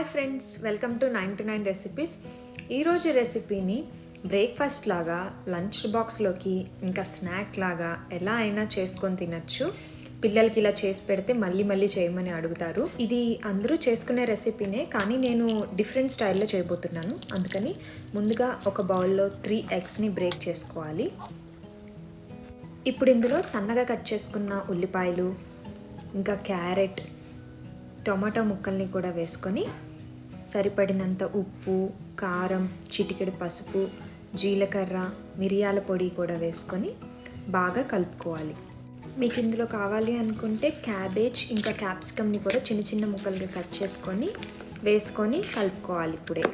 Hi friends, welcome to 99 recipes. ఈరోజు రెసిపీని breakfast లాగా, లంచ్ బాక్స్లోకి, ఇంకా స్నాక్ లాగా ఎలా అయినా చేసుకొని తినచ్చు. పిల్లలకి ఇలా చేసి పెడితే మళ్ళీ మళ్ళీ చేయమని అడుగుతారు. ఇది అందరూ చేసుకునే రెసిపీనే, కానీ నేను డిఫరెంట్ స్టైల్లో చేయబోతున్నాను. అందుకని ముందుగా ఒక బౌల్లో 3 ఎగ్స్ని బ్రేక్ చేసుకోవాలి. ఇప్పుడు ఇందులో సన్నగా కట్ చేసుకున్న ఉల్లిపాయలు, ఇంకా క్యారెట్, టొమాటో ముక్కల్ని కూడా వేసుకొని సరిపడినంత ఉప్పు, కారం, చిటికెడు పసుపు, జీలకర్ర, మిరియాల పొడి కూడా వేసుకొని బాగా కలుపుకోవాలి. మీకు ఇందులో కావాలి అనుకుంటే క్యాబేజ్ ఇంకా క్యాప్సికమ్ని కూడా చిన్న చిన్న ముక్కలుగా కట్ చేసుకొని వేసుకొని కలుపుకోవాలి.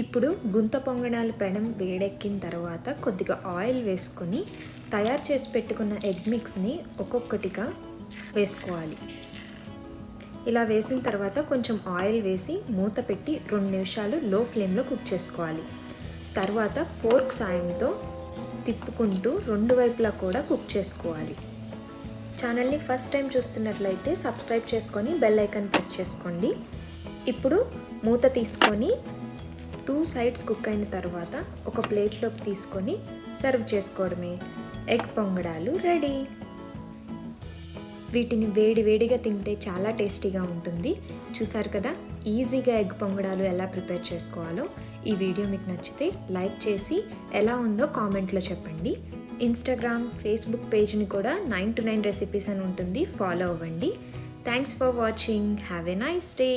ఇప్పుడు గుంత పొంగడాలు పెనం వేడెక్కిన తర్వాత కొద్దిగా ఆయిల్ వేసుకొని తయారు చేసి పెట్టుకున్న ఎగ్ మిక్స్ని ఒక్కొక్కటిగా వేసుకోవాలి. ఇలా వేసిన తర్వాత కొంచెం ఆయిల్ వేసి మూత పెట్టి 2 నిమిషాలు లో ఫ్లేమ్లో కుక్ చేసుకోవాలి. తర్వాత ఫోర్క్ సాయంతో తిప్పుకుంటూ 2 వైపులా కూడా కుక్ చేసుకోవాలి. ఛానల్ని ఫస్ట్ టైం చూస్తున్నట్లయితే సబ్స్క్రైబ్ చేసుకొని బెల్ ఐకాన్ ప్రెస్ చేసుకోండి. ఇప్పుడు మూత తీసుకొని 2 సైడ్స్ కుక్ అయిన తర్వాత ఒక ప్లేట్లోకి తీసుకొని సర్వ్ చేసుకోవడమే. ఎగ్ పొంగడాలు రెడీ. వీటిని వేడిగా తింటే చాలా టేస్టీగా ఉంటుంది. చూసారు కదా, ఈజీగా ఎగ్ పొంగడాలు ఎలా ప్రిపేర్ చేసుకోవాలో. ఈ వీడియో మీకు నచ్చితే లైక్ చేసి ఎలా ఉందో కామెంట్లో చెప్పండి. ఇన్స్టాగ్రామ్, ఫేస్బుక్ పేజ్ని కూడా 9 to 9 రెసిపీస్ అని ఉంటుంది, ఫాలో అవ్వండి. Thanks for watching. Have a nice day.